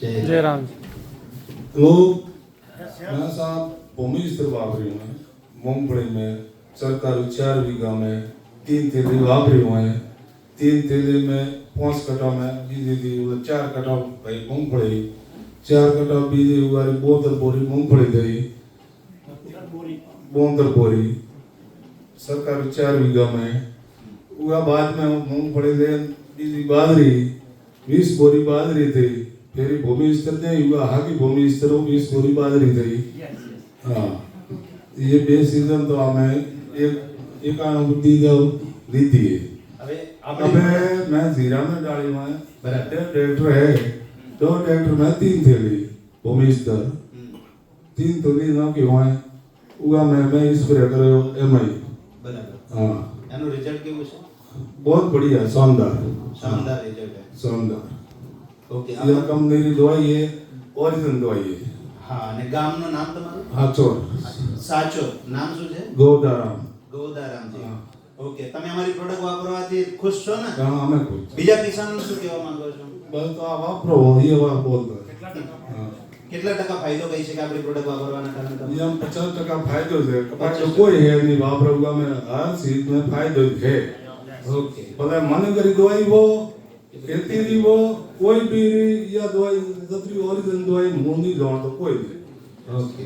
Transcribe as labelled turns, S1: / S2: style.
S1: जय राम।
S2: तो मैं साहब भूमि स्तर वापरी हुए हैं मूंगफली में सरकारी 4 बीघा में 3 थैली वापरी हुए हैं 3 थैली में 5 कटा में बीजी थी 4 कटा भाई मूंगफली 4 कटा बीजी हुआ 72 बोरी मूंगफली गई 72 बोरी सरकारी 4 बीघा में हुआ बाद में मूंगफली ले बीजी बाजरी 20 बोरी बाजरी थी फिर भूमि स्तर नहीं हुआ हाकी भूमि स्तर 20 बोरी बाजरी थी। हाँ ये बे सीजन तो हमें एक दी दी है। अबे मैं जीरा में डाली हुआ है ट्रैक्टर है 2 ट्रैक्टर में 3 थैली भूमि स्तर 3 थैली ना क्यों है उगा मैं स्प्रे करो एमआई
S3: बराबर।
S2: हाँ
S3: એનું રિઝલ્ટ કેવું છે?
S2: बहुत बढ़िया शानदार
S3: રિઝલ્ટ है।
S2: शानदार
S3: ઓકે
S2: ये कंपनी की दवाई है ओरिजिनल दवाई है।
S3: હા અને ગામનું નામ તમારું?
S2: हाँ चोर
S3: સાચો નામ શું છે?
S2: गोदाराम
S3: ગોદારામજી।
S2: हाँ
S3: ઓકે તમે અમારી પ્રોડક્ટ વાપરવાથી ખુશ છો ને?
S2: कहाँ हमें कुछ
S3: બીજા કિસાનોને શું કહેવા માંગો છો?
S2: बस तो आप वापरो ये बात बोलता है हाँ
S3: કેટલા ટકા ફાયદો કહી છે કે આપણી પ્રોડક્ટ વાપરવાના કારણે તમને?
S2: ये हम 50% फायदो से कपास तो कोई है नहीं वापरोगा में हर चीज में फायदो है।
S3: ઓકે
S2: भले मन करी दवाई वो खेती दी वो कोई भी या दवाई दूसरी ओरिजिनल दवाई मुंह नहीं जोड़ तो कोई नहीं।
S3: ઓકે